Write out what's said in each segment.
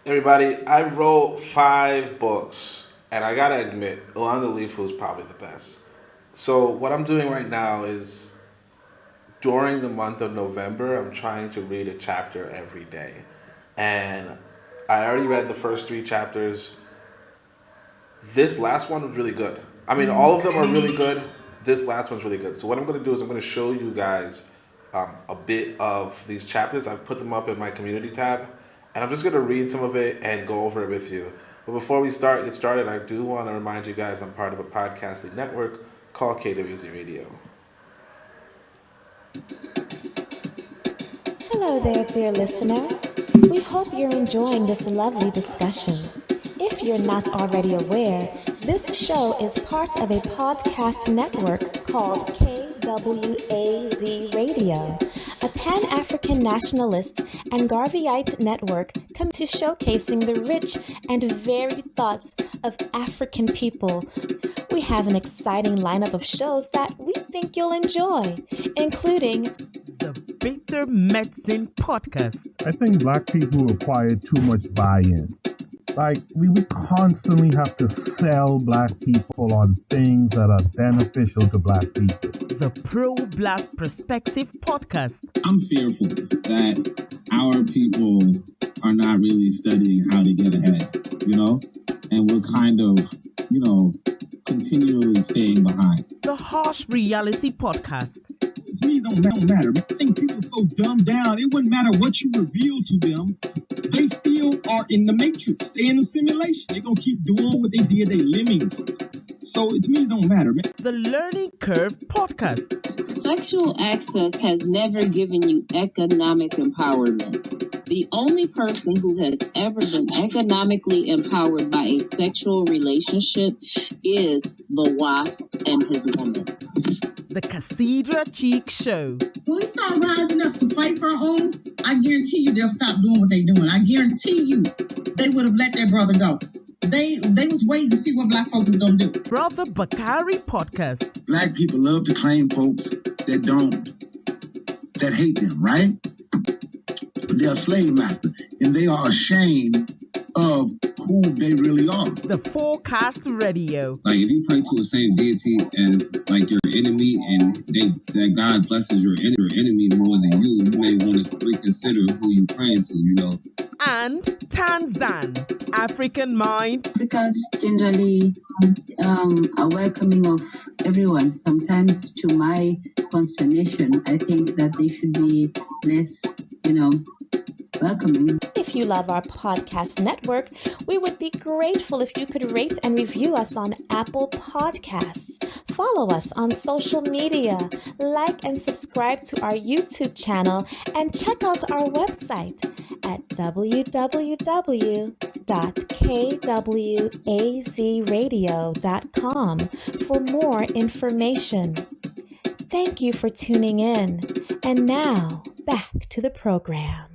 Everybody, I wrote 5 books, and I gotta admit, Uangalifu is probably the best. So what I'm doing right now is during the month of November, I'm trying to read a chapter every day, and I already read the first 3 chapters. This last one was really good. I mean, all of them are really good. This last one's really good. So what I'm going to do is I'm going to show you guys a bit of these chapters. I've put them up in my community tab, and I'm just going to read some of it and go over it with you. But before we get started, I do want to remind you guys I'm part of a podcasting network called KWZ Radio. Hello there, dear listener. We hope you're enjoying this lovely discussion. If you're not already aware, this show is part of a podcast network called KWAZ Radio, a Pan-African Nationalist and Garveyite network come to showcasing the rich and varied thoughts of African people. We have an exciting lineup of shows that we think you'll enjoy, including the Bitter Medicine Podcast. I think black people require too much buy-in. Like, we constantly have to sell black people on things that are beneficial to black people. The Pro-Black Perspective Podcast. I'm fearful that our people are not really studying how to get ahead, and we're kind of, continually staying behind. The Harsh Reality Podcast. To me, it don't matter. I think people are so dumbed down, it wouldn't matter what you reveal to them. They still are in the matrix. They're in the simulation. They're going to keep doing what they did. They lemmings. So to me, it don't matter, man. The Learning Curve Podcast. Sexual access has never given you economic empowerment. The only person who has ever been economically empowered by a sexual relationship is the wasp and his woman. The Cathedral Cheek Show. When we start rising up to fight for our own, I guarantee you they'll stop doing what they're doing. I guarantee you they would have let their brother go. They was waiting to see what black folks was going to do. Brother Bakari Podcast. Black people love to claim folks that hate them, right? They're a slave master, and they are ashamed of who they really are. The Forecast Radio. Like, if you pray to the same deity as, like, your enemy, and that God blesses your enemy more than you may want to reconsider who you're praying to, And Tanzan, African Mind. Africans generally are welcoming of everyone. Sometimes, to my consternation, I think that they should be less, welcoming. If you love our podcast network, we would be grateful if you could rate and review us on Apple Podcasts. Follow us on social media, like and subscribe to our YouTube channel, and check out our website at www.kwazradio.com for more information. Thank you for tuning in. And now, back to the program.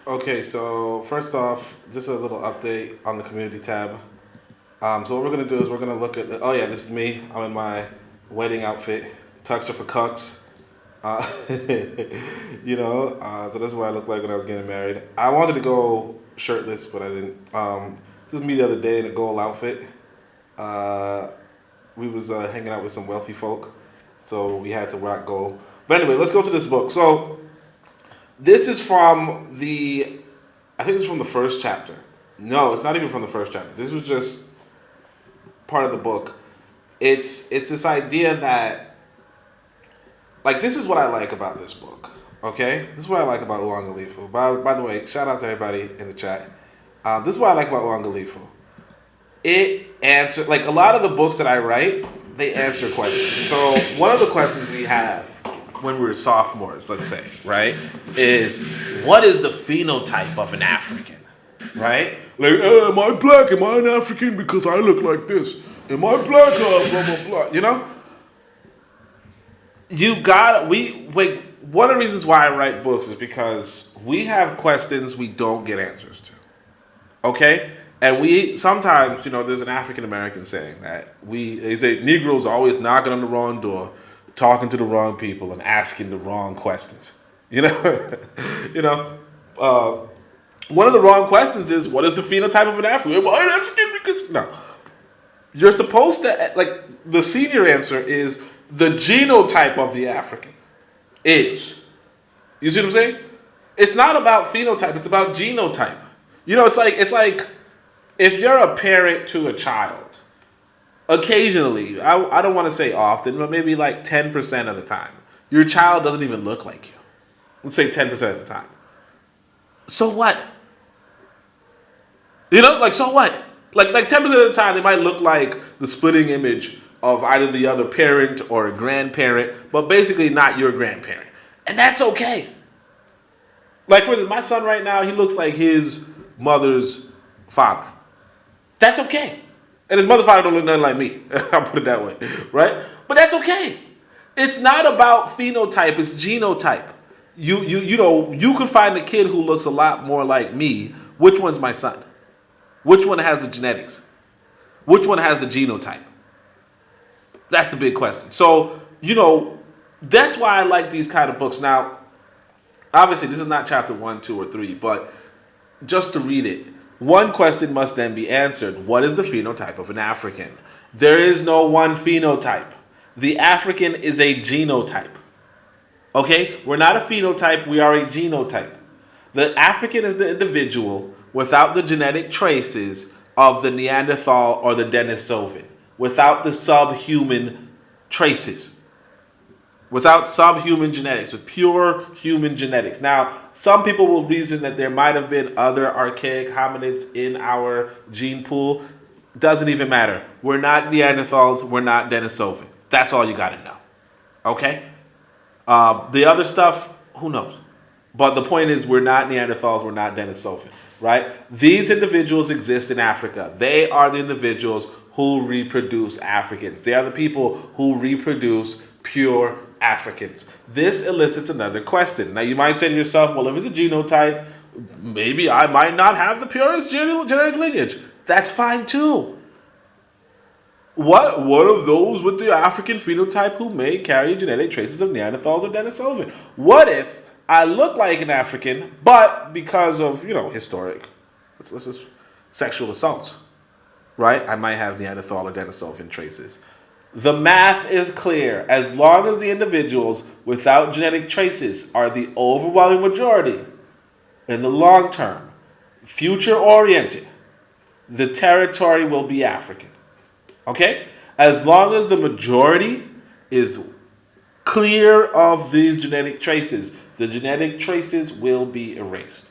Okay, so first off, just a little update on the community tab. So what we're going to do is we're going to look at, this is me. I'm in my wedding outfit. Tux are for cucks. So that's what I looked like when I was getting married. I wanted to go shirtless, but I didn't. This was me the other day in a gold outfit. We was hanging out with some wealthy folk, so we had to rock gold. But anyway, let's go to this book. So this is from the first chapter. No, it's not even from the first chapter. This was just part of the book. It's this idea that, like, this is what I like about this book, okay? This is what I like about Uangalifu. By the way, shout out to everybody in the chat. This is what I like about Uangalifu. It answers, like, a lot of the books that I write, they answer questions. So one of the questions we have when we were sophomores, let's say, right, is what is the phenotype of an African, right? Like, am I black? Am I an African because I look like this? Am I black? Blah, blah, blah, one of the reasons why I write books is because we have questions we don't get answers to, okay? And we sometimes, there's an African American saying that they say Negroes are always knocking on the wrong door talking to the wrong people and asking the wrong questions. You know, you know. One of the wrong questions is, what is the phenotype of an African? Well, an African because no. You're supposed to, like, the senior answer is the genotype of the African is. You see what I'm saying? It's not about phenotype, it's about genotype. You know, it's like if you're a parent to a child, occasionally, I don't want to say often, but maybe like 10% of the time, your child doesn't even look like you. Let's say 10% of the time. So what? You know, like, so what? Like 10% of the time, they might look like the splitting image of either the other parent or a grandparent, but basically not your grandparent. And that's okay. Like, for instance, my son right now, he looks like his mother's father. That's okay. And his mother's father don't look nothing like me. I'll put it that way, right? But that's okay. It's not about phenotype, it's genotype. You know, you could find a kid who looks a lot more like me. Which one's my son? Which one has the genetics? Which one has the genotype? That's the big question. So, you know, that's why I like these kind of books. Now, obviously, this is not chapter 1, 2, or 3, but just to read it, one question must then be answered. What is the phenotype of an African? There is no one phenotype. The African is a genotype. Okay? We're not a phenotype, we are a genotype. The African is the individual without the genetic traces of the Neanderthal or the Denisovan, without the subhuman traces, without subhuman genetics, with pure human genetics. Now, some people will reason that there might have been other archaic hominids in our gene pool. Doesn't even matter. We're not Neanderthals, we're not Denisovan. That's all you got to know. Okay? The other stuff, who knows? But the point is, we're not Neanderthals, we're not Denisovan. Right? These individuals exist in Africa. They are the individuals who reproduce Africans. They are the people who reproduce pure Africans. This elicits another question. Now, you might say to yourself, well, if it's a genotype, maybe I might not have the purest genetic lineage. That's fine too. What of those with the African phenotype who may carry genetic traces of Neanderthals or Denisovan? What if I look like an African, but because of, you know, historic, let's just sexual assaults, right? I might have Neanderthal or Denisovan traces. The math is clear. As long as the individuals without genetic traces are the overwhelming majority, in the long term, future-oriented, the territory will be African. Okay? As long as the majority is clear of these genetic traces, the genetic traces will be erased.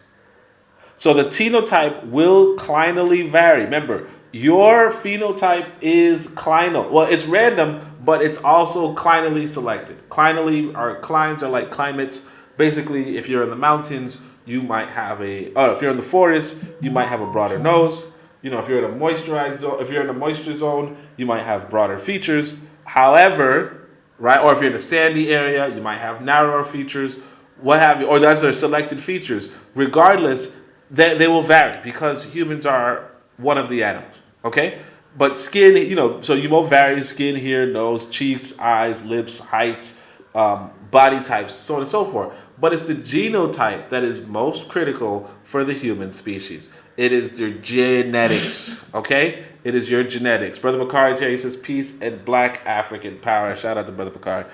So the phenotype will clinally vary. Remember, your phenotype is clinal. Well, it's random, but it's also clinally selected. Clines are like climates. Basically, if you're in the mountains, you might have if you're in the forest, you might have a broader nose. You know, if you're in a moisture zone, you might have broader features. However, right, or if you're in a sandy area, you might have narrower features. What have you, or that's their selected features. Regardless, they will vary because humans are one of the animals, okay? But skin, you know, so you will vary skin here, nose, cheeks, eyes, lips, heights, body types, so on and so forth. But it's the genotype that is most critical for the human species. It is your genetics, okay? It is your genetics. Brother Bakari is here. He says, peace and black African power. Shout out to Brother Bakari.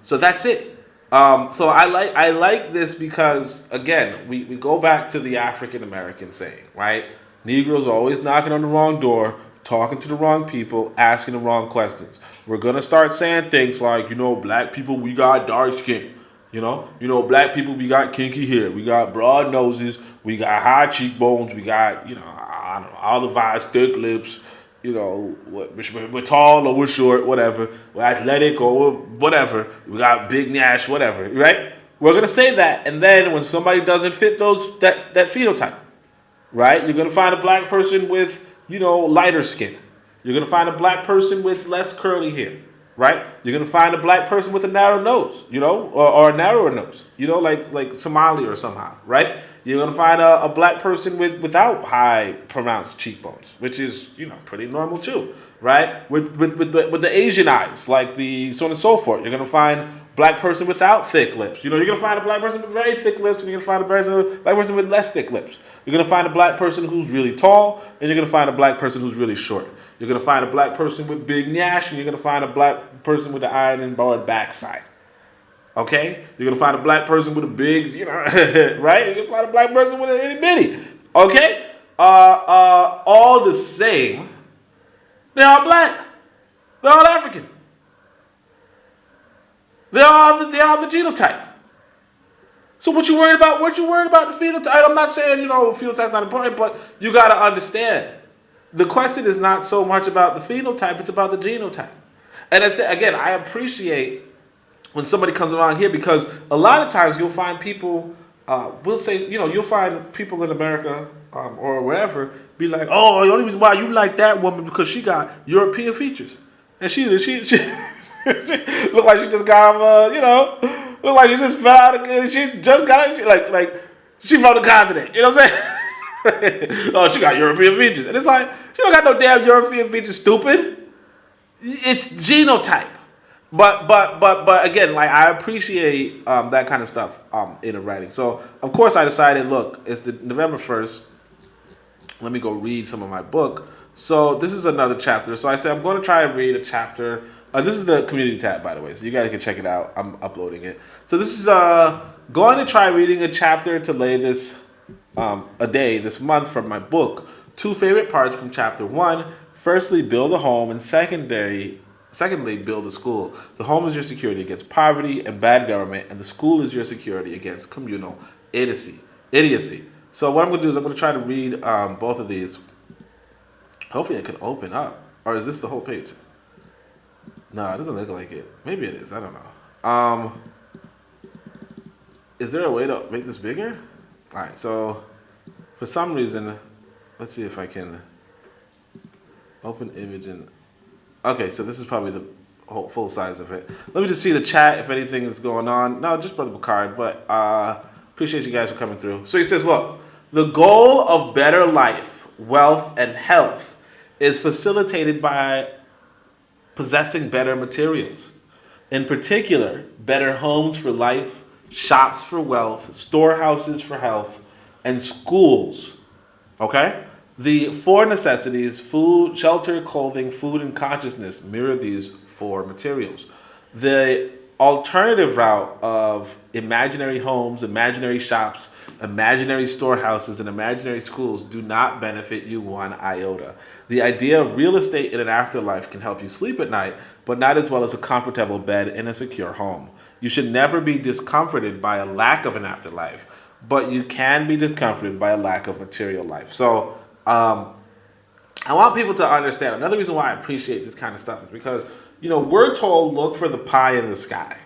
So that's it. So I like this because, again, we go back to the African American saying, right? Negroes are always knocking on the wrong door, talking to the wrong people, asking the wrong questions. We're going to start saying things like, you know, black people, we got dark skin. You know, black people, we got kinky hair. We got broad noses. We got high cheekbones. We got, you know, I don't know, olive eyes, thick lips. You know, we're tall or we're short, whatever. We're athletic or we're whatever. We got big Nash, whatever, right? We're going to say that. And then when somebody doesn't fit that phenotype, right? You're going to find a black person with, you know, lighter skin. You're going to find a black person with less curly hair, right? You're going to find a black person with a narrow nose, you know, or a narrower nose, you know, like Somali or somehow, right? You're going to find a black person without high pronounced cheekbones, which is, pretty normal too, right? With the Asian eyes, like the so on and so forth. You're going to find black person without thick lips. You're going to find a black person with very thick lips, and you're going to find a black person with less thick lips. You're going to find a black person who's really tall, and you're going to find a black person who's really short. You're going to find a black person with big nyash, and you're going to find a black person with the iron and board backside. Okay? You're going to find a black person with a big, right? You're going to find a black person with a itty bitty. Okay? All the same, they're all black. They're all African. They're all the genotype. So what you worried about? What you worried about the phenotype? I'm not saying, phenotype's not important, but you got to understand. The question is not so much about the phenotype, it's about the genotype. And again, I appreciate when somebody comes around here, because a lot of times you'll find people, you'll find people in America or wherever be like, oh, the only reason why you like that woman because she got European features. And she look like she just got off, look like she just fell out of, she just got it, like she from the continent, you know what I'm saying? Oh, she got European features. And it's like, she don't got no damn European features, stupid. It's genotype. But again, like, I appreciate that kind of stuff in a writing. So of course I decided, look, it's the November 1st. Let me go read some of my book. So this is another chapter. So I said I'm going to try and read a chapter. This is the community tab, by the way, so you guys can check it out. I'm uploading it. So this is going to try reading a chapter to lay this a day this month from my book. 2 favorite parts from chapter 1. Firstly, build a home, and secondly, build a school. The home is your security against poverty and bad government, and the school is your security against communal idiocy. So what I'm going to do is I'm going to try to read both of these. Hopefully it can open up. Or is this the whole page? No, it doesn't look like it. Maybe it is. I don't know. Is there a way to make this bigger? All right, so for some reason, let's see if I can open image and... Okay, so this is probably the whole full size of it. Let me just see the chat if anything is going on. No, just Brother Bacard, but appreciate you guys for coming through. So he says, look, the goal of better life, wealth, and health is facilitated by possessing better materials. In particular, better homes for life, shops for wealth, storehouses for health, and schools. Okay? The 4 necessities, food, shelter, clothing, food, and consciousness, mirror these 4 materials. The alternative route of imaginary homes, imaginary shops, imaginary storehouses, and imaginary schools do not benefit you one iota. The idea of real estate in an afterlife can help you sleep at night, but not as well as a comfortable bed in a secure home. You should never be discomforted by a lack of an afterlife, but you can be discomforted by a lack of material life. So, I want people to understand, another reason why I appreciate this kind of stuff is because, we're told look for the pie in the sky.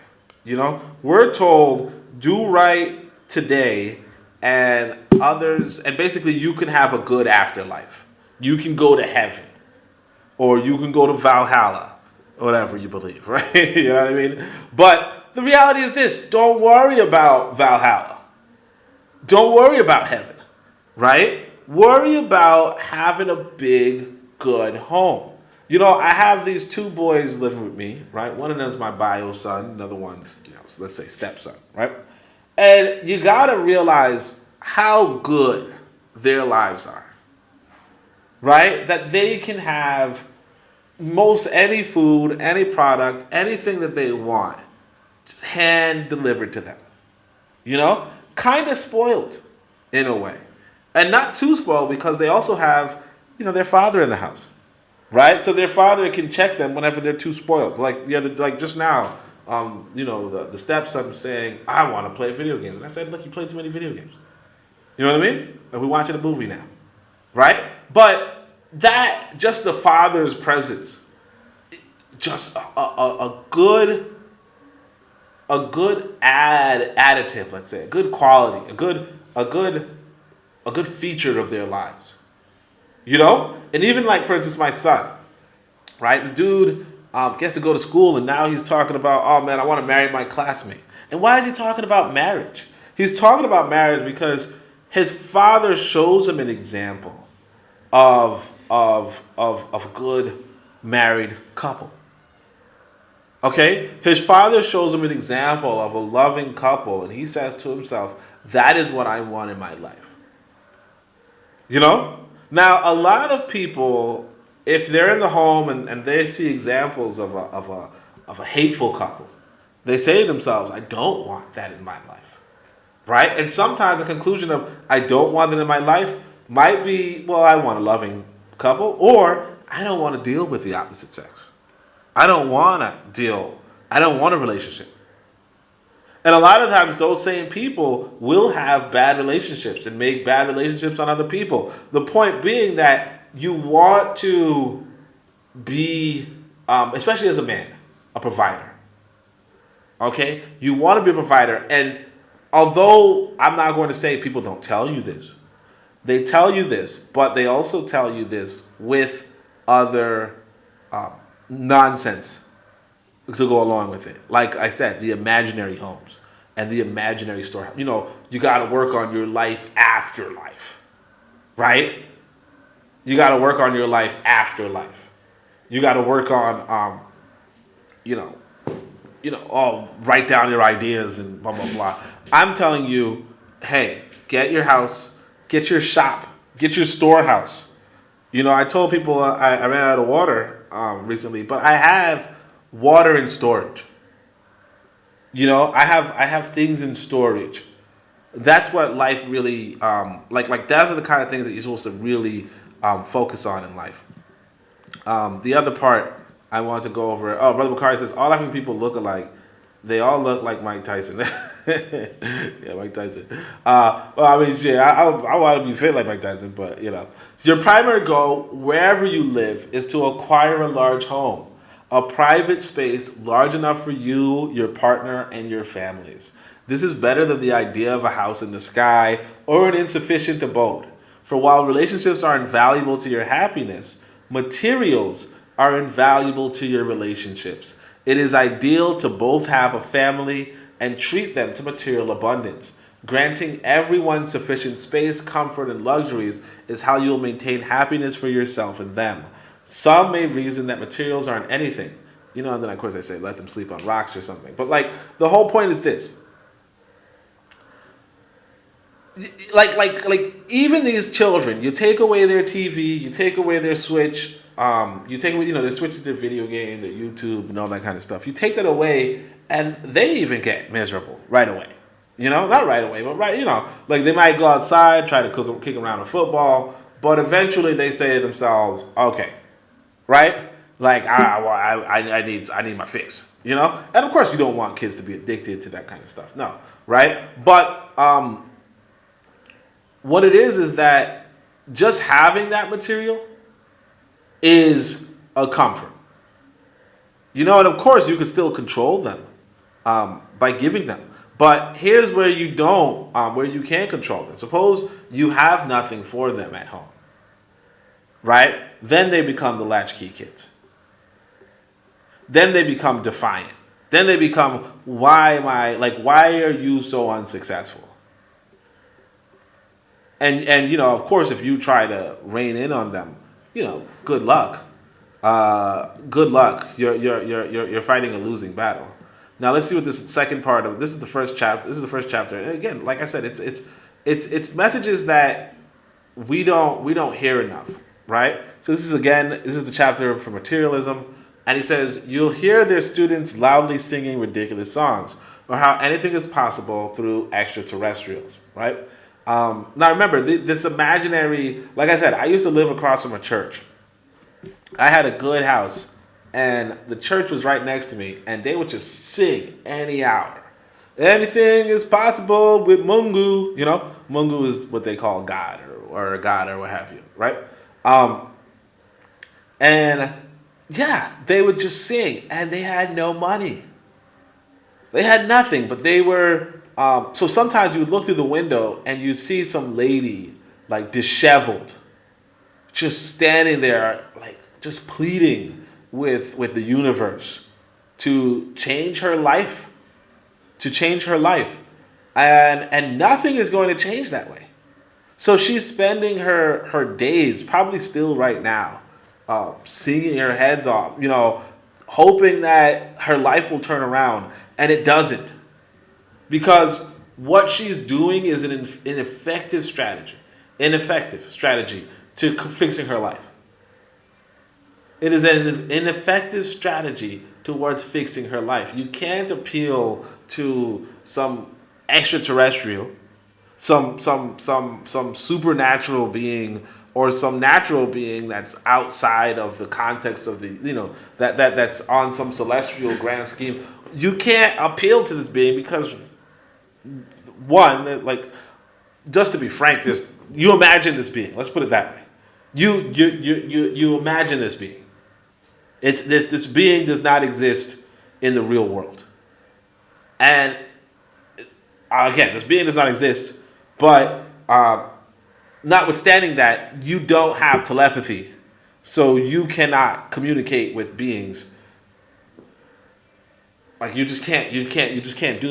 We're told do right today and basically you can have a good afterlife. You can go to heaven or you can go to Valhalla, whatever you believe, right? You know what I mean? But the reality is this, don't worry about Valhalla. Don't worry about heaven, right? Worry about having a big, good home. I have these 2 boys living with me, right? One of them is my bio son, another one's, so let's say stepson, right? And you gotta realize how good their lives are, right? That they can have most any food, any product, anything that they want, just hand delivered to them. Kind of spoiled in a way. And not too spoiled because they also have, their father in the house, right? So their father can check them whenever they're too spoiled. Like just now, the stepson was saying, I want to play video games. And I said, look, you play too many video games. You know what I mean? Like, we're watching a movie now, right? But that, just the father's presence, just a good additive, let's say, a good quality, a good feature of their lives. And even like, for instance, my son, right? The dude gets to go to school and now he's talking about, oh man, I want to marry my classmate. And why is he talking about marriage? He's talking about marriage because his father shows him an example of a good married couple. Okay? His father shows him an example of a loving couple, and he says to himself, that is what I want in my life. You know? Now, a lot of people, if they're in the home and they see examples of a hateful couple, they say to themselves, I don't want that in my life. Right? And sometimes the conclusion of, I don't want it in my life, might be, well, I want a loving couple, or I don't want to deal with the opposite sex. I don't want a relationship. And a lot of times those same people will have bad relationships and make bad relationships on other people. The point being that you want to be, especially as a man, a provider. Okay? You want to be a provider. And although I'm not going to say people don't tell you this, they tell you this, but they also tell you this with other nonsense to go along with it. Like I said, the imaginary homes and the imaginary storehouse. You know, you got to work on your life after life, right? You got to work on your life after life. You got to work on, write down your ideas and blah, blah, blah. I'm telling you, hey, get your house, get your shop, get your storehouse. You know, I told people I ran out of water recently, but I have water in storage. You know, I have things in storage. That's what life really like. Those are the kind of things that you're supposed to really focus on in life. The other part I want to go over. Oh, Brother Bakari says all African people look alike. They all look like Mike Tyson. Yeah, Mike Tyson. Well, I mean, shit, I want to be fit like Mike Tyson, but, you know. Your primary goal, wherever you live, is to acquire a large home. A private space large enough for you, your partner, and your families. This is better than the idea of a house in the sky or an insufficient abode. For while relationships are invaluable to your happiness, materials are invaluable to your relationships. It is ideal to both have a family and treat them to material abundance. Granting everyone sufficient space, comfort, and luxuries is how you will maintain happiness for yourself and them. Some may reason that materials aren't anything. You know, and then of course I say let them sleep on rocks or something. But like the whole point is this. Like even these children, you take away their TV, you take away their Switch, you take away, their Switch is their video game, their YouTube, and all that kind of stuff. You take that away, and they even get miserable right away. Not right away, but like they might go outside, try to kick around a football, but eventually they say to themselves, okay, right? Like I need my fix, And of course you don't want kids to be addicted to that kind of stuff, no, right? But what it is that just having that material is a comfort. And of course you can still control them by giving them. But here's where you don't, where you can't control them. Suppose you have nothing for them at home, right? Then they become the latchkey kids. Then they become defiant. Then they become, why are you so unsuccessful? And of course, if you try to rein in on them, good luck. Good luck. You're fighting a losing battle. Now let's see what this second part of this is the first chapter. This is the first chapter. And again, like I said, it's messages that we don't hear enough, right? So this is the chapter for materialism, and he says you'll hear their students loudly singing ridiculous songs, or how anything is possible through extraterrestrials, right? Now remember, this imaginary, like I said, I used to live across from a church. I had a good house, and the church was right next to me, and they would just sing any hour. Anything is possible with Mungu. Mungu is what they call God or God or what have you, right? And yeah, they would just sing, and they had no money. They had nothing, but they were... so sometimes you would look through the window and you'd see some lady, like disheveled, just standing there, like just pleading with the universe to change her life. And nothing is going to change that way. So she's spending her days, probably still right now, singing her heads off, hoping that her life will turn around, and it doesn't. Because what she's doing is an ineffective strategy to fixing her life. It is an ineffective strategy towards fixing her life. You can't appeal to some extraterrestrial, some supernatural being, or some natural being that's outside of the context of that's on some celestial grand scheme. You can't appeal to this being because, one, like, just to be frank, you imagine this being. Let's put it that way. You imagine this being. This being does not exist in the real world. And again, this being does not exist, but notwithstanding that, you don't have telepathy, so you cannot communicate with beings. Like, you just can't do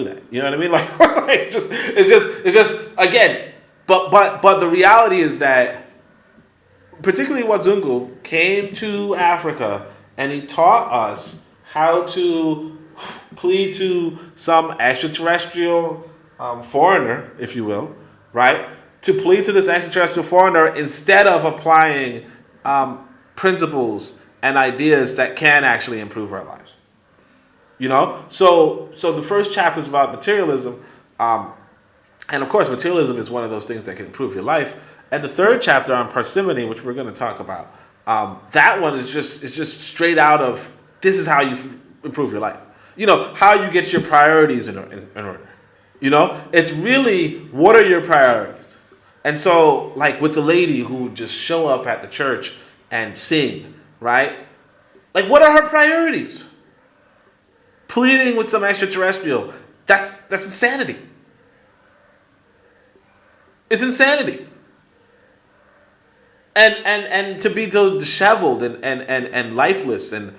that. You know what I mean? Like, it's just again. But the reality is that, particularly Wazungu came to Africa and he taught us how to plead to some extraterrestrial foreigner, if you will, right? To plead to this extraterrestrial foreigner instead of applying principles and ideas that can actually improve our lives. So the first chapter is about materialism, and of course materialism is one of those things that can improve your life. And the third chapter on parsimony, which we're going to talk about, that one is just straight out of, this is how you improve your life. How you get your priorities in order. It's really, what are your priorities? And so, like with the lady who just show up at the church and sing, right? Like, what are her priorities? Pleading with some extraterrestrial. That's insanity. It's insanity. And to be so disheveled and lifeless and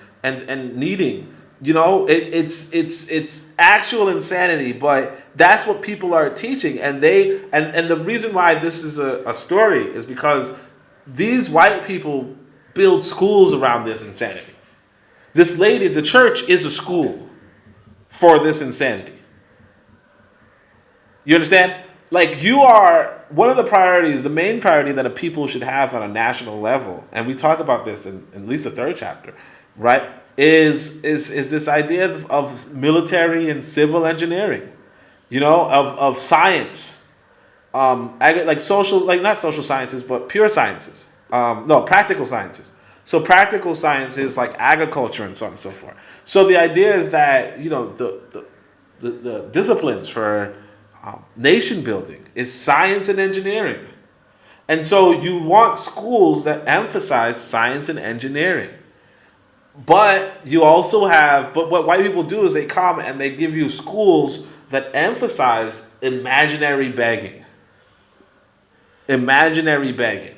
needing, it's actual insanity, but that's what people are teaching. And the reason why this is a story is because these white people build schools around this insanity. This lady, the church, is a school for this insanity. You understand? Like, you are, one of the priorities, the main priority that a people should have on a national level, and we talk about this in at least the third chapter, right, is this idea of military and civil engineering, of science, like social, like not social sciences, but pure sciences, practical sciences. So practical sciences like agriculture and so on and so forth. So the idea is that, the disciplines for nation building is science and engineering. And so you want schools that emphasize science and engineering. But you also have, but what white people do is they come and they give you schools that emphasize imaginary begging. Imaginary begging.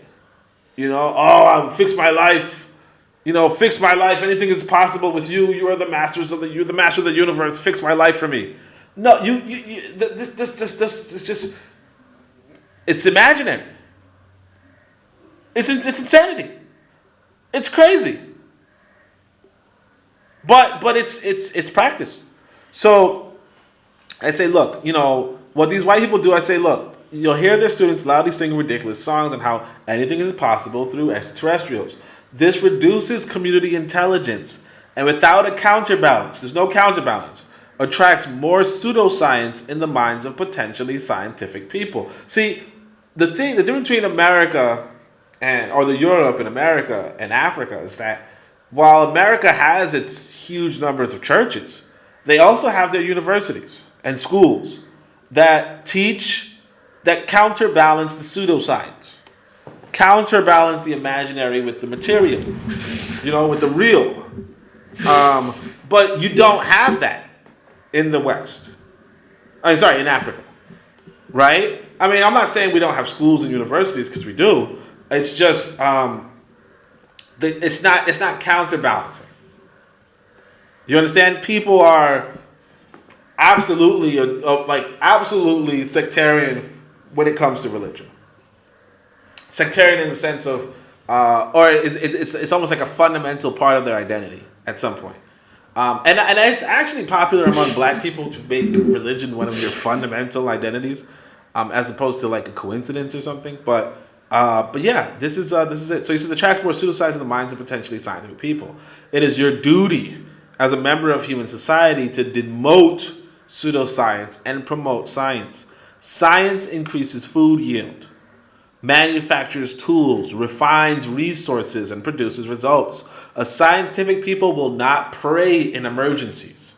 Fix my life. Fix my life. Anything is possible with you. You are the master of the universe. Fix my life for me. No, this it's imaginary. It's insanity. It's crazy. But it's practice. So I say, look, what these white people do, I say, look, you'll hear their students loudly singing ridiculous songs on how anything is possible through extraterrestrials. This reduces community intelligence, and without a counterbalance, there's no counterbalance, attracts more pseudoscience in the minds of potentially scientific people. See, the difference between America or the Europe and America and Africa is that while America has its huge numbers of churches, they also have their universities and schools that counterbalance the pseudoscience, counterbalance the imaginary with the material, with the real. But you don't have that in the West. In Africa, right? I mean, I'm not saying we don't have schools and universities, because we do. It's just it's not counterbalancing. You understand? People are absolutely sectarian when it comes to religion. sectarian in the sense of, or it's almost like a fundamental part of their identity at some point. And it's actually popular among black people to make religion one of your fundamental identities, as opposed to like a coincidence or something. But yeah, this is it. So he says attracts more pseudoscience in the minds of potentially scientific people. It is your duty as a member of human society to demote pseudoscience and promote science. Science increases food yield, manufactures tools, refines resources, and produces results. A scientific people will not pray in emergencies,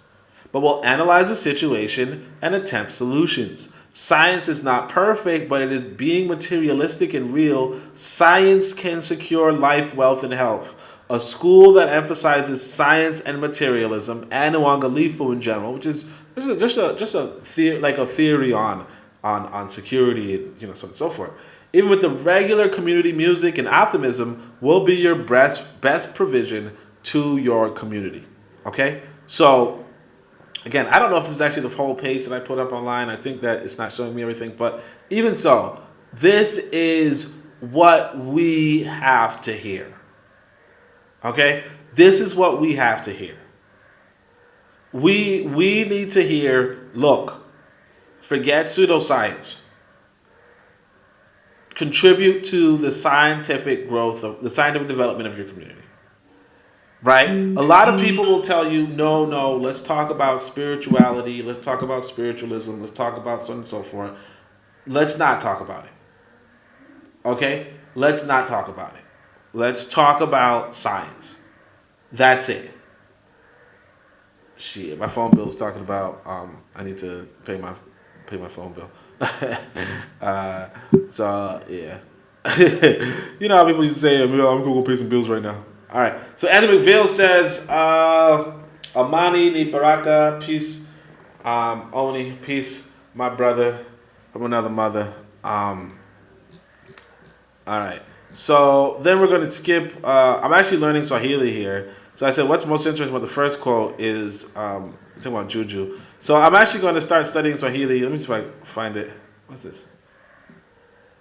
but will analyze the situation and attempt solutions. Science is not perfect, but it is being materialistic and real. Science can secure life, wealth, and health. A school that emphasizes science and materialism and Uangalifu in general, which is just a theory on security, so on and so forth. Even with the regular community music and optimism, will be your best provision to your community. Okay? So, again, I don't know if this is actually the whole page that I put up online. I think that it's not showing me everything. But even so, this is what we have to hear. Okay? This is what we have to hear. We need to hear, look, forget pseudoscience. Contribute to the scientific growth of the scientific development of your community. Right? A lot of people will tell you, no, let's talk about spirituality, let's talk about spiritualism, let's talk about so on and so forth. Let's not talk about it. Okay? Let's not talk about it. Let's talk about science. That's it. Shit, my phone bill is talking about I need to pay my phone bill. So yeah. You know how people used to say, I'm gonna go pay some bills right now. Alright. So Anthony McVeigh says, Amani ni Baraka, peace. Oni, peace, my brother from another mother. Alright. So then we're gonna skip I'm actually learning Swahili here. So I said what's most interesting about the first quote is talking about Juju. So I'm actually going to start studying Swahili. Let me see if I can find it. What's this?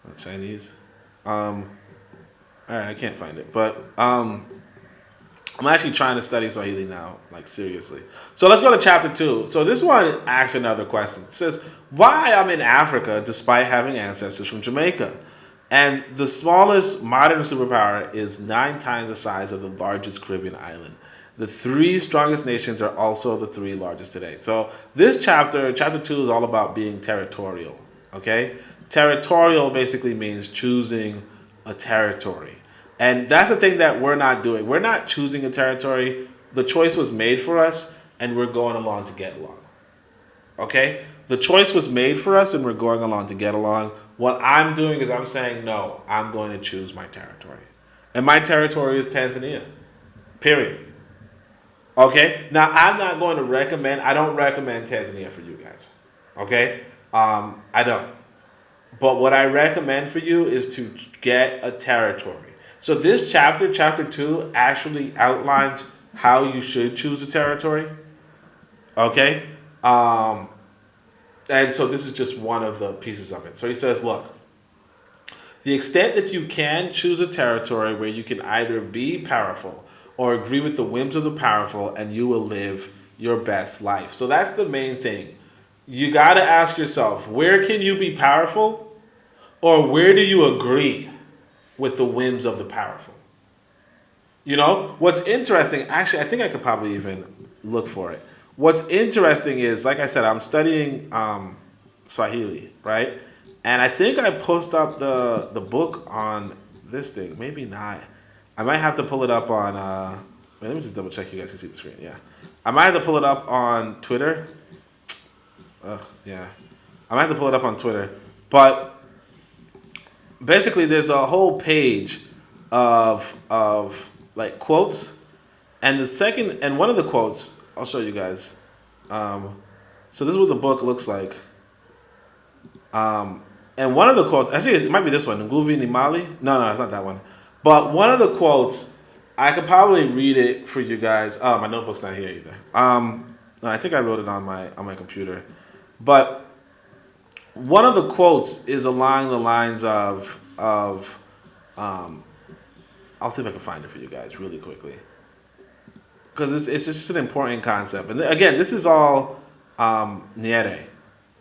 Oh, Chinese. All right, I can't find it. But I'm actually trying to study Swahili now, like seriously. So let's go to chapter 2. So this one asks another question. It says, why I'm in Africa despite having ancestors from Jamaica? And the smallest modern superpower is 9 times the size of the largest Caribbean island. The 3 strongest nations are also the 3 largest today. So this chapter 2, is all about being territorial. Okay? Territorial basically means choosing a territory. And that's the thing that we're not doing. We're not choosing a territory. The choice was made for us, and we're going along to get along. Okay? The choice was made for us, and we're going along to get along. What I'm doing is I'm saying, no, I'm going to choose my territory. And my territory is Tanzania. Period. Okay? Now, I'm not going to I don't recommend Tanzania for you guys. Okay? I don't. But what I recommend for you is to get a territory. So this chapter 2, actually outlines how you should choose a territory. Okay? And so this is just one of the pieces of it. So he says, look, the extent that you can choose a territory where you can either be powerful or agree with the whims of the powerful, and you will live your best life. So that's the main thing. You got to ask yourself, where can you be powerful, or where do you agree with the whims of the powerful? You know, what's interesting, actually, I think I could probably even look for it. What's interesting is, like I said, I'm studying Swahili, right? And I think I post up the book on this thing. Maybe not. I might have to pull it up on, let me just double check you guys can see the screen. Yeah. I might have to pull it up on Twitter. Yeah. I might have to pull it up on Twitter. But basically there's a whole page of like quotes. And one of the quotes, I'll show you guys. So this is what the book looks like. And one of the quotes, actually it might be this one, Nguvi ni Mali. No, it's not that one. But one of the quotes, I could probably read it for you guys. Oh, my notebook's not here either. No, I think I wrote it on my computer. But one of the quotes is along the lines of I'll see if I can find it for you guys really quickly. Because it's just an important concept. And again, this is all Nyere,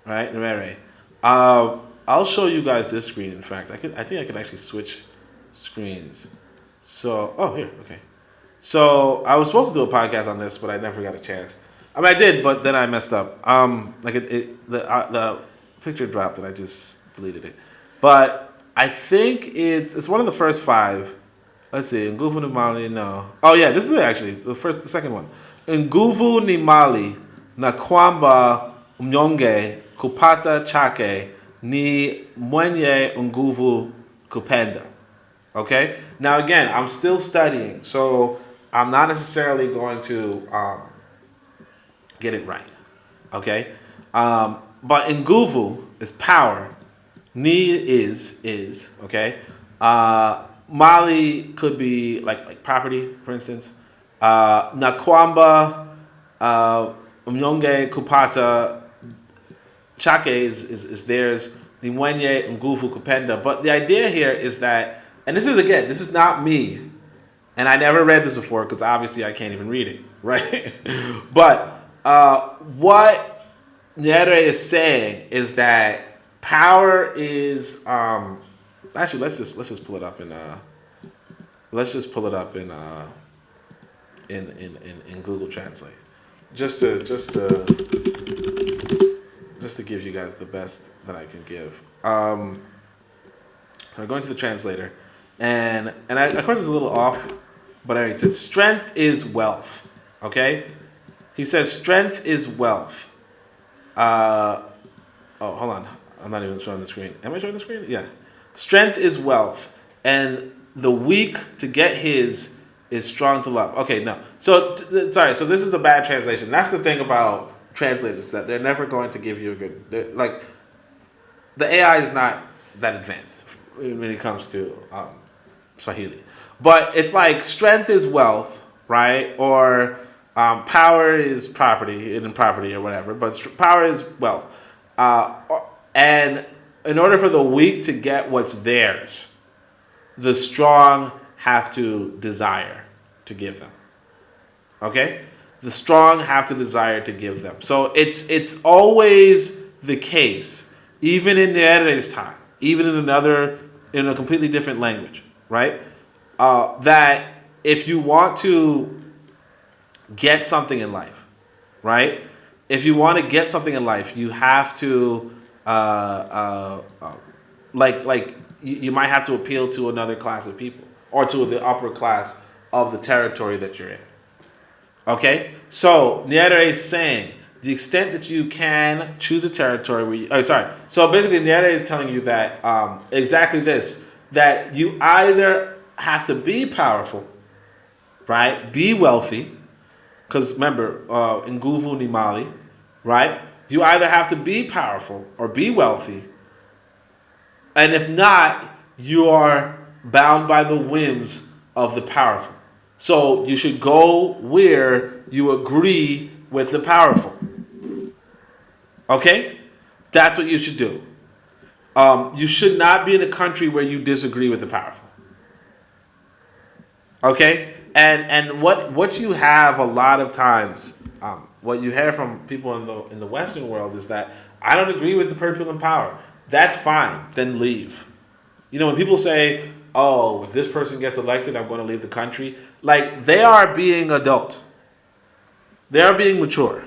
right? Nyere. I'll show you guys this screen, in fact. I think I could actually switch screens. So, here, okay. So I was supposed to do a podcast on this, but I never got a chance. I mean, I did, but then I messed up. The picture dropped and I just deleted it. But I think it's one of the first 5. Let's see. Nguvu ni Mali, no. Oh yeah, this is it actually. The second one. Nguvu ni Mali na kwamba mnyonge kupata chake ni mwenye nguvu kupenda. Okay? Now again, I'm still studying, so I'm not necessarily going to get it right. Okay? But nguvu is power. Ni is, okay? Mali could be like property, for instance. Na kwamba mnyonge kupata chake is theirs. Ni mwenye nguvu kupenda. But the idea here is that, and this is not me, and I never read this before because obviously I can't even read it, right? But what Nyere is saying is that power is actually let's just pull it up in Google Translate just to give you guys the best that I can give. So I'm going to the translator, and of course it's a little off, but anyway, it says strength is wealth. Okay, he says strength is wealth. Hold on, I'm not even showing the screen. Am I showing the screen? Yeah. Strength is wealth, and the weak to get his is strong to love. Okay, no. So sorry. So this is a bad translation. That's the thing about translators, that they're never going to give you a good. The AI is not that advanced when it comes to Swahili, but it's like strength is wealth, right? Or power is property, or whatever. But power is wealth, and in order for the weak to get what's theirs, the strong have to desire to give them. Okay? The strong have to desire to give them. So it's always the case, even in Nyere's time, even in a completely different language, right? That if you want to get something in life, right? If you want to get something in life, you have to you might have to appeal to another class of people, or to the upper class of the territory that you're in. Okay? So Nyere is saying the extent that you can choose a territory where So basically Nyere is telling you that exactly this, that you either have to be powerful, right? Be wealthy, because remember, Nguvu ni Mali, right? You either have to be powerful or be wealthy, and if not, you are bound by the whims of the powerful. So you should go where you agree with the powerful. Okay? That's what you should do. You should not be in a country where you disagree with the powerful. Okay? And what you have a lot of times, what you hear from people in the Western world is that I don't agree with the people in power. That's fine. Then leave. You know, when people say, "Oh, if this person gets elected, I'm going to leave the country," like, they are being adult. They are being mature.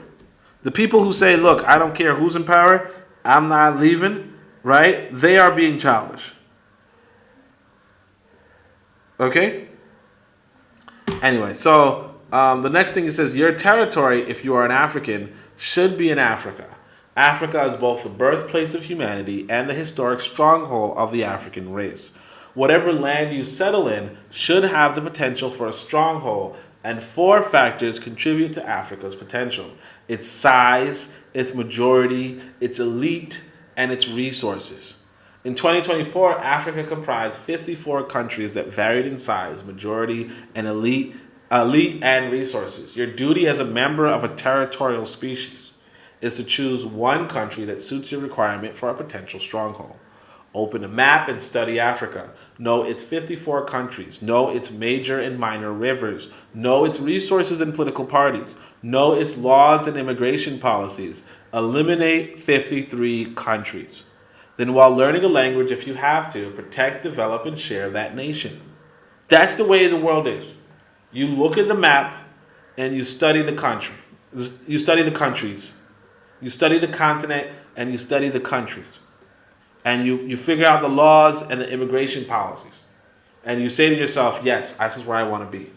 The people who say, "Look, I don't care who's in power, I'm not leaving," right? They are being childish. Okay? Anyway, so the next thing it says, your territory, if you are an African, should be in Africa. Africa is both the birthplace of humanity and the historic stronghold of the African race. Whatever land you settle in should have the potential for a stronghold, and 4 factors contribute to Africa's potential: its size, its majority, its elite, and its resources. In 2024, Africa comprised 54 countries that varied in size, majority, and elite and resources. Your duty as a member of a territorial species is to choose one country that suits your requirement for a potential stronghold. Open a map and study Africa. Know its 54 countries. Know its major and minor rivers. Know its resources and political parties. Know its laws and immigration policies. Eliminate 53 countries. Then while learning a language, if you have to, protect, develop, and share that nation. That's the way the world is. You look at the map and you study the country. You study the countries. You study the continent and you study the countries. And you figure out the laws and the immigration policies. And you say to yourself, yes, this is where I want to be.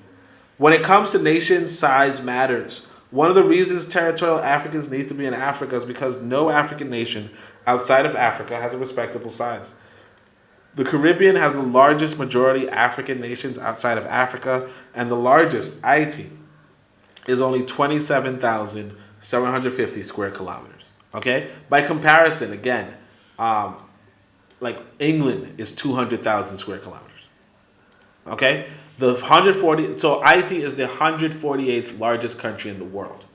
When it comes to nations, size matters. One of the reasons territorial Africans need to be in Africa is because no African nation outside of Africa has a respectable size. The Caribbean has the largest majority African nations outside of Africa, and the largest, Haiti, is only 27,750 square kilometers. Okay? By comparison, again, like England is 200,000 square kilometers. Okay? So Haiti is the 148th largest country in the world.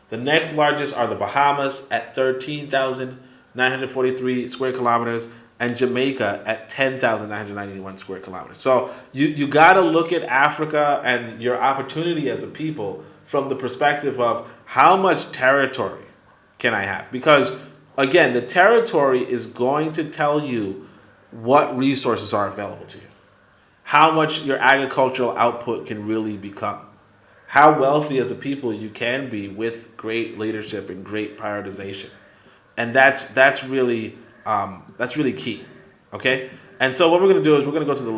The next largest are the Bahamas at 13,943 square kilometers, and Jamaica at 10,991 square kilometers. So you got to look at Africa and your opportunity as a people from the perspective of how much territory can I have? Because, again, the territory is going to tell you what resources are available to you, how much your agricultural output can really become, how wealthy as a people you can be with great leadership and great prioritization. And that's really key, okay? And so what we're going to do is we're going to go to the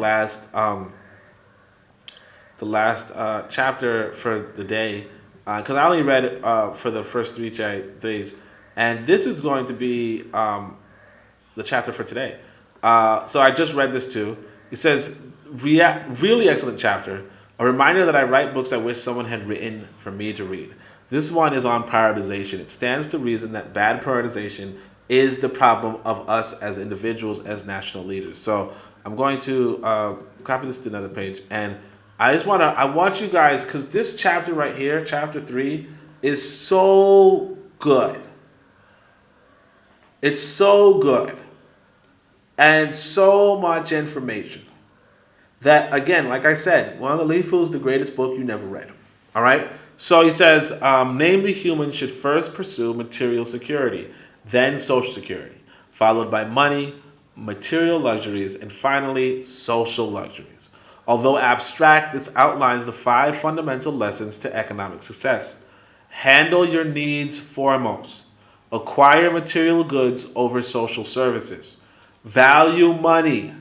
last chapter for the day, because I only read it for the first three days, and this is going to be the chapter for today. So I just read this too. It says, really excellent chapter, a reminder that I write books I wish someone had written for me to read. This one is on prioritization. It stands to reason that bad prioritization is the problem of us as individuals, as national leaders. So I'm going to copy this to another page. And I want you guys, because this chapter right here, chapter 3, is so good. It's so good. And so much information. That, again, like I said, Uangalifu is the greatest book you never read. All right? So he says, namely, humans should first pursue material security, then social security, followed by money, material luxuries, and finally, social luxuries. Although abstract, this outlines the 5 fundamental lessons to economic success. Handle your needs foremost. Acquire material goods over social services. Value money.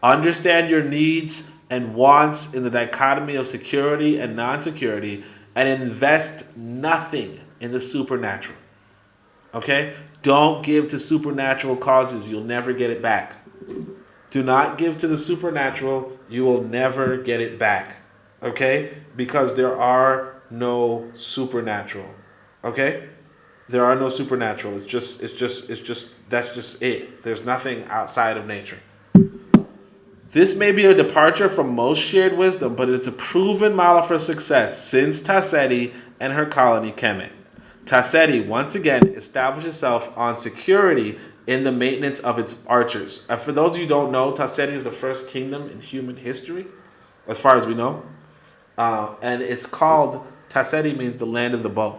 Understand your needs and wants in the dichotomy of security and non-security, and invest nothing in the supernatural. Okay? Don't give to supernatural causes. You'll never get it back. Do not give to the supernatural. You will never get it back. Okay? Because there are no supernatural. Okay? There are no supernatural. That's just it. There's nothing outside of nature. This may be a departure from most shared wisdom, but it's a proven model for success since Ptah Htp and her colony Kemet. Ptah Htp once again established itself on security in the maintenance of its archers. For those of you who don't know, Ptah Htp is the first kingdom in human history, as far as we know. And it's called, Ptah Htp means the land of the bow.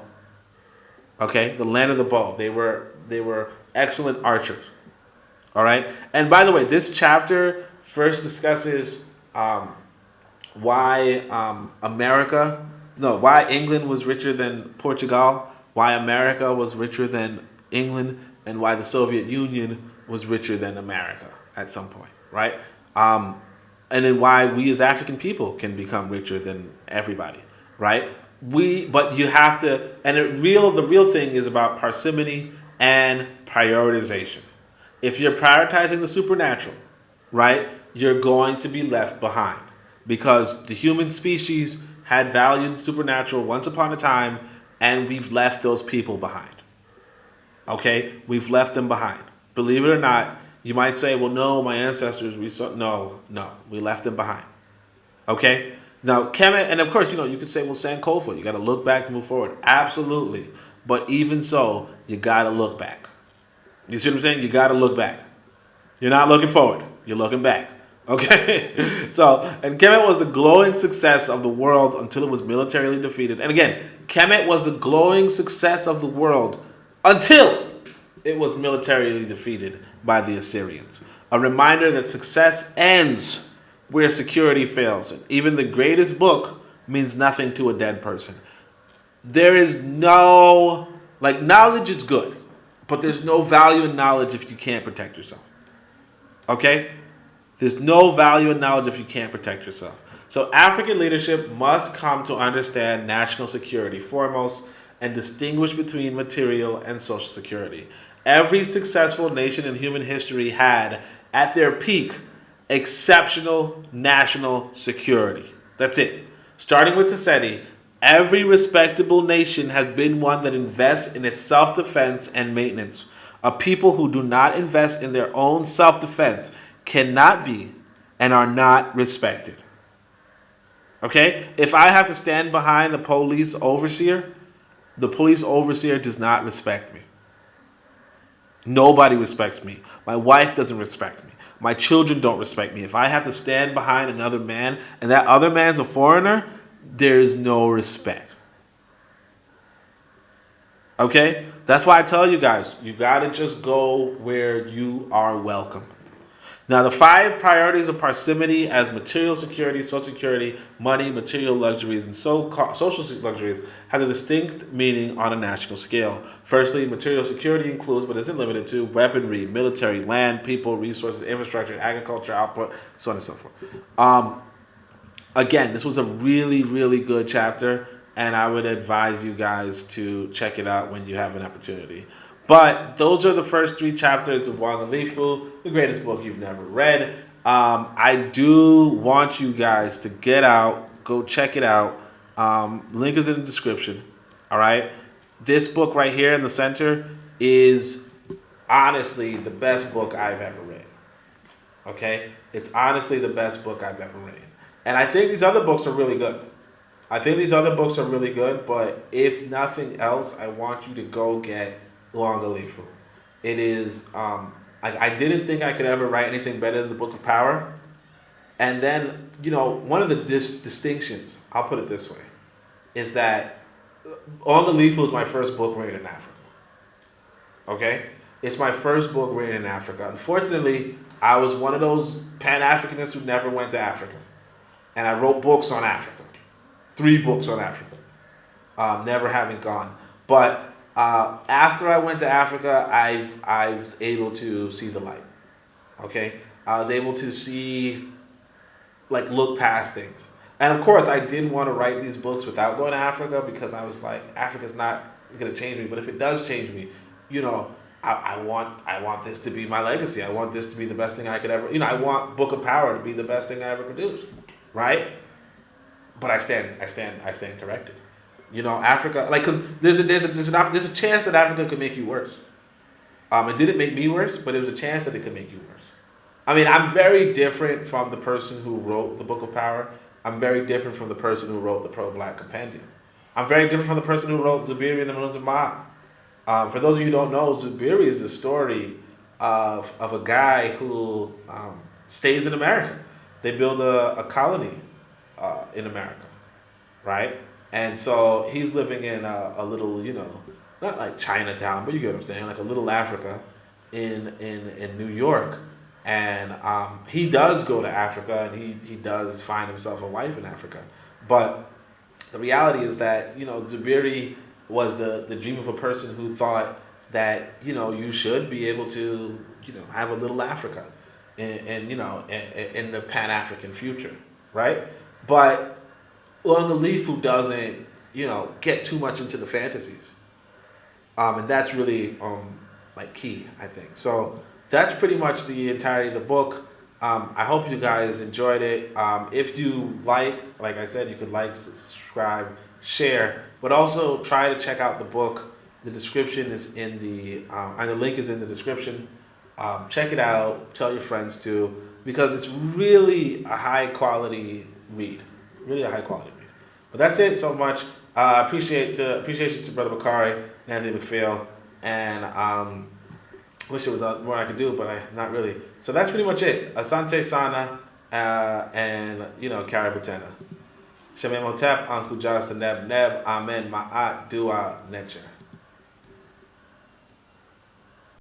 Okay, the land of the bow. They were excellent archers. All right, and by the way, this chapter first discusses why England was richer than Portugal, why America was richer than England, and why the Soviet Union was richer than America at some point, right? And then why we as African people can become richer than everybody, right? But you have to, and the real thing is about parsimony and prioritization. If you're prioritizing the supernatural, right, you're going to be left behind, because the human species had valued the supernatural once upon a time, and we've left those people behind. Okay? We've left them behind. Believe it or not, you might say, well, no, my ancestors, no, we left them behind. Okay? Now, Kemet, and of course, you could say, well, Sankofa, you got to look back to move forward. Absolutely. But even so, you got to look back. You see what I'm saying? You got to look back. You're not looking forward. You're looking back. Okay? And Kemet was the glowing success of the world until it was militarily defeated. And again, Kemet was the glowing success of the world until it was militarily defeated by the Assyrians. A reminder that success ends where security fails. Even the greatest book means nothing to a dead person. There is no, knowledge is good, but there's no value in knowledge if you can't protect yourself. Okay? There's no value in knowledge if you can't protect yourself. So African leadership must come to understand national security foremost and distinguish between material and social security. Every successful nation in human history had, at their peak, exceptional national security. That's it. Starting with Taseti, every respectable nation has been one that invests in its self-defense and maintenance. A people who do not invest in their own self-defense cannot be and are not respected. Okay? If I have to stand behind a police overseer, the police overseer does not respect me. Nobody respects me. My wife doesn't respect me. My children don't respect me. If I have to stand behind another man and that other man's a foreigner, there's no respect. Okay? That's why I tell you guys, you got to just go where you are welcome. Now, the 5 priorities of parsimony as material security, social security, money, material luxuries, and social luxuries has a distinct meaning on a national scale. Firstly, material security includes, but isn't limited to, weaponry, military, land, people, resources, infrastructure, agriculture, output, so on and so forth. Again, this was a really, really good chapter, and I would advise you guys to check it out when you have an opportunity. But those are the first 3 chapters of Uangalifu, the greatest book you've never read. I do want you guys to get out, go check it out. Link is in the description. All right. This book right here in the center is honestly the best book I've ever read. Okay. It's honestly the best book I've ever read. And I think these other books are really good. But if nothing else, I want you to go get Uangalifu. It is, I didn't think I could ever write anything better than the Book of Power. And then, one of the distinctions, I'll put it this way, is that Uangalifu is my first book written in Africa. Okay? It's my first book written in Africa. Unfortunately, I was one of those Pan-Africanists who never went to Africa. And I wrote books on Africa. 3 books on Africa. Never having gone. But after I went to Africa, I was able to see the light. Okay? I was able to see, look past things. And of course, I didn't want to write these books without going to Africa because I was like, Africa's not going to change me. But if it does change me, I want this to be my legacy. I want this to be the best thing I could ever, I want Book of Power to be the best thing I ever produced. Right? But I stand corrected. Africa, because there's a chance that Africa could make you worse. It didn't make me worse, but it was a chance that it could make you worse. I mean, I'm very different from the person who wrote the Book of Power. I'm very different from the person who wrote the Pro-Black Compendium. I'm very different from the person who wrote Zubiri and the Moons of Ma. For those of you who don't know, Zubiri is the story of a guy who stays in America. They build a colony in America, right? And so he's living in a little, not like Chinatown, but you get what I'm saying, like a little Africa in New York. And he does go to Africa, and he does find himself a wife in Africa. But the reality is that, Zubiri was the dream of a person who thought that, you should be able to, have a little Africa in the Pan-African future, right? But Uangalifu doesn't, get too much into the fantasies. And that's really, key, I think. So that's pretty much the entirety of the book. I hope you guys enjoyed it. If you like I said, you could subscribe, share, but also try to check out the book. The description is in and the link is in the description. Check it out. Tell your friends to, because it's really a high quality read. Really a high quality read. But that's it so much. Appreciation to Brother Bakari and Anthony McPhail. And Wish there was more I could do, but not really. So that's pretty much it. Asante Sana, and Kaributena. Shememotep, Uncle Jonathan Neb, Amen, Ma'at, Dua, Nature.